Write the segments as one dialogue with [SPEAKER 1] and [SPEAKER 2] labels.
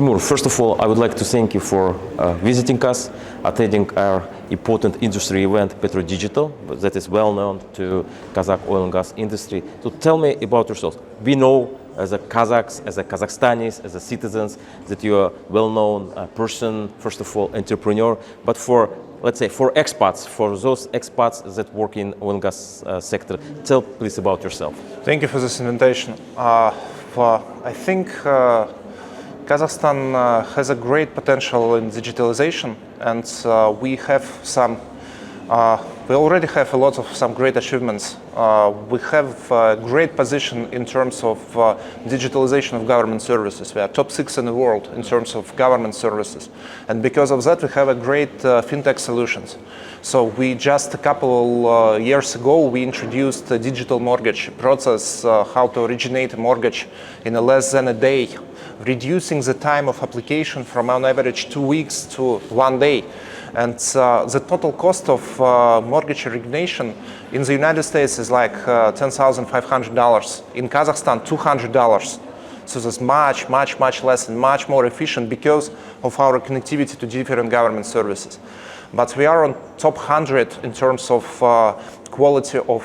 [SPEAKER 1] Timur, first of all, I would like to thank you for visiting us, attending our important industry event, PetroDigital, that is well known to Kazakh oil and gas industry. So tell me about yourself. We know as a Kazakhs, as a Kazakhstanis, as a citizens, that you are a well-known person, first of all, entrepreneur, but for, let's say, for expats, for those expats that work in oil and gas sector, tell please about yourself.
[SPEAKER 2] Thank you for this invitation. I think Kazakhstan has a great potential in digitalization, and we already have a lot of some great achievements. We have a great position in terms of digitalization of government services. We are top 6 in the world in terms of government services, and because of that, we have a great fintech solutions. So we just a couple years ago we introduced a digital mortgage process, how to originate a mortgage in less than a day, reducing the time of application from on average 2 weeks to 1 day. And the total cost of mortgage origination in the United States is like $10,500. In Kazakhstan, $200. So that's much less and much more efficient because of our connectivity to different government services. But we are on top 100 in terms of quality of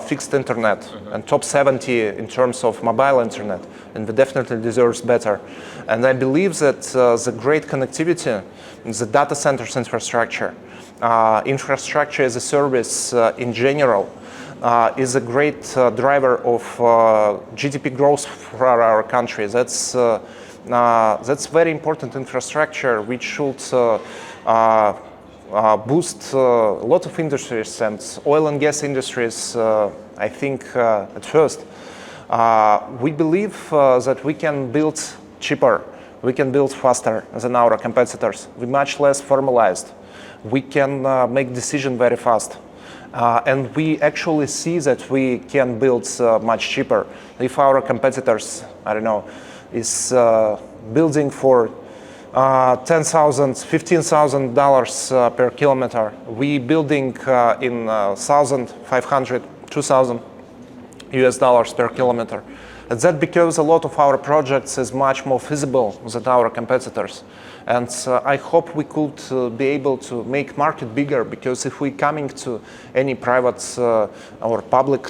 [SPEAKER 2] fixed internet, and top 70 in terms of mobile internet, and we definitely deserves better. And I believe that the great connectivity, the data centers infrastructure, infrastructure as a service in general, is a great driver of GDP growth for our country. That's very important infrastructure which should boost a lot of industries, and oil and gas industries, I think at first. We believe that we can build cheaper, we can build faster than our competitors. We're much less formalized. We can make decisions very fast. And we actually see that we can build much cheaper. If our competitors, I don't know, is building for $10,000, $15,000 per kilometer. We building in $1,500, $2,000 US dollars per kilometer. And that because a lot of our projects is much more feasible than our competitors. And I hope we could be able to make market bigger, because if we coming to any private or public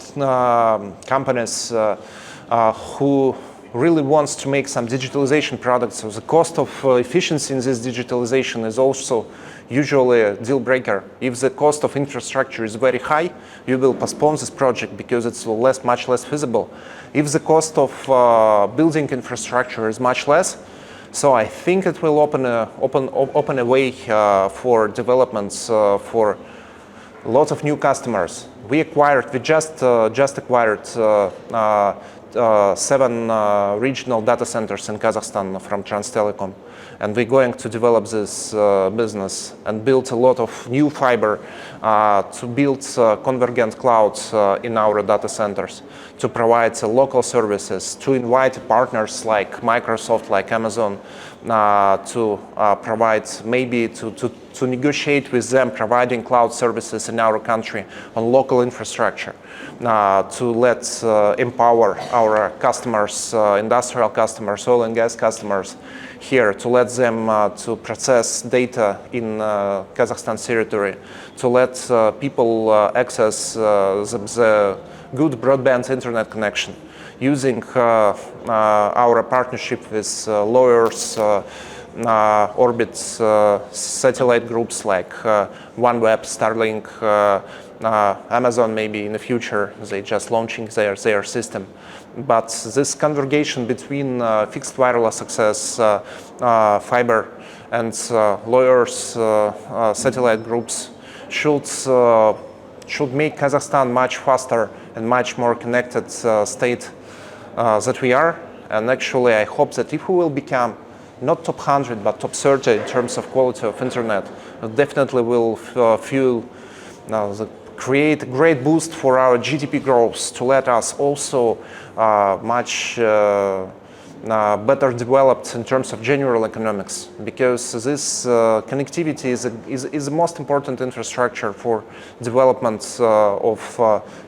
[SPEAKER 2] companies who really wants to make some digitalization products, so the cost of efficiency in this digitalization is also usually a deal breaker. If the cost of infrastructure is very high, you will postpone this project because it's much less feasible. If the cost of building infrastructure is much less, so I think it will open a way for developments for lots of new customers. We just acquired 7 regional data centers in Kazakhstan from Transtelecom, and we're going to develop this business and build a lot of new fiber to build convergent clouds in our data centers, to provide local services, to invite partners like Microsoft, like Amazon, to provide, maybe to negotiate with them providing cloud services in our country on local infrastructure, to empower our customers, industrial customers, oil and gas customers here, to let them to process data in Kazakhstan's territory, to let people access the good broadband internet connection using our partnership with lawyers, orbit satellite groups like OneWeb, Starlink, Amazon. Maybe in the future they just launching their system. But this convergence between fixed wireless access, fiber, and lawyers, satellite groups should make Kazakhstan much faster and much more connected state that we are. And actually, I hope that if we will become not top 100 but top 30 in terms of quality of internet, it definitely will create a great boost for our GDP growth, to let us also much better developed in terms of general economics, because this connectivity is the most important infrastructure for development of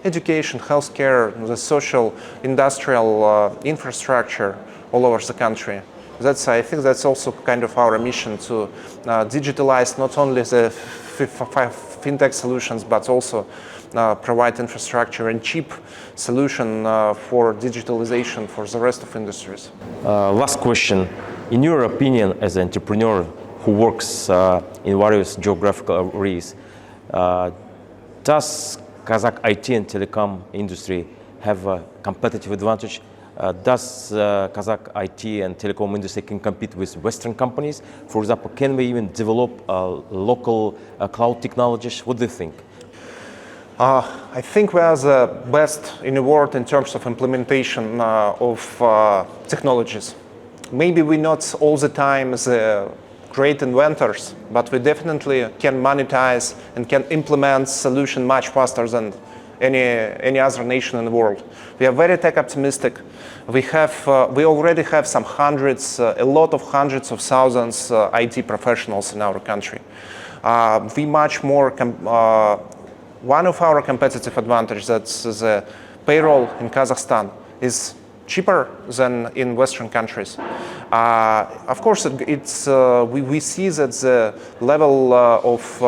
[SPEAKER 2] education, healthcare, the social, industrial infrastructure all over the country. I think that's also kind of our mission to digitalize not only the fintech solutions, but also provide infrastructure and cheap solution for digitalization for the rest of industries.
[SPEAKER 1] Last question. In your opinion, as an entrepreneur who works in various geographical areas, does Kazakh IT and telecom industry have a competitive advantage? Does Kazakh IT and telecom industry can compete with Western companies? For example, can we even develop local cloud technologies? What do you think?
[SPEAKER 2] I think we are the best in the world in terms of implementation of technologies. Maybe we're not all the time the great inventors, but we definitely can monetize and can implement solution much faster than any other nation in the world. We are very tech optimistic. We already have some hundreds, a lot of hundreds of thousands IT professionals in our country. We much more. One of our competitive advantages, that's the payroll in Kazakhstan, is cheaper than in Western countries. Of course, we see that the level of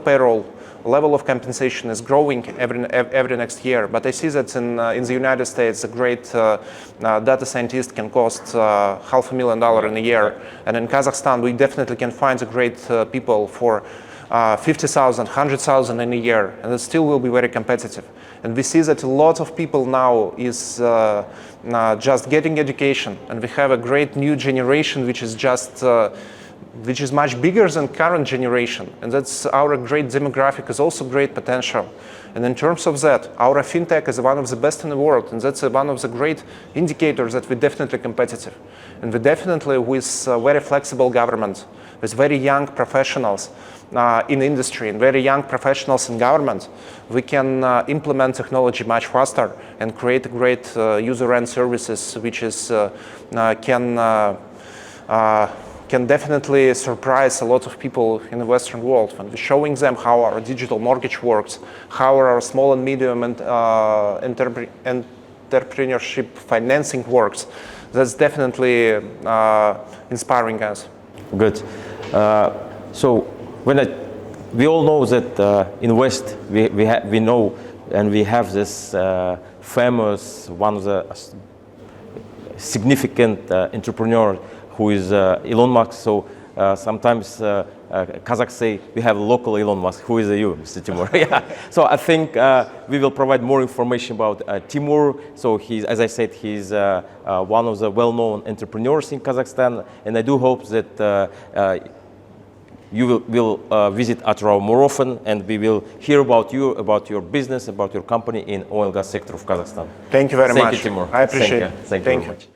[SPEAKER 2] payroll, level of compensation is growing every next year. But I see that in the United States, a great data scientist can cost $500,000 in a year, and in Kazakhstan, we definitely can find the great people for 50,000, 100,000 in a year, and it still will be very competitive. And we see that a lot of people now is just getting education, and we have a great new generation which is much bigger than current generation, and that's our great demographic is also great potential. And in terms of that, our fintech is one of the best in the world, and that's one of the great indicators that we're definitely competitive. And we're definitely with very flexible government, with very young professionals in industry and very young professionals in government, we can implement technology much faster and create great user-end services, which is can definitely surprise a lot of people in the Western world. When we're showing them how our digital mortgage works, how our small and medium and entrepreneurship financing works, that's definitely inspiring us.
[SPEAKER 1] Good. So we all know that in West we know and we have this famous, one of the significant entrepreneur who is Elon Musk. So sometimes Kazakhs say we have local Elon Musk. Who is you, Mr. Timur? Yeah. So I think we will provide more information about Timur. So as I said, he's one of the well-known entrepreneurs in Kazakhstan, and I do hope that you will visit Atrao more often, and we will hear about you, about your business, about your company in oil and gas sector of Kazakhstan.
[SPEAKER 2] Thank you very much.
[SPEAKER 1] Thank you, Timur.
[SPEAKER 2] I appreciate it.
[SPEAKER 1] Thank you very much.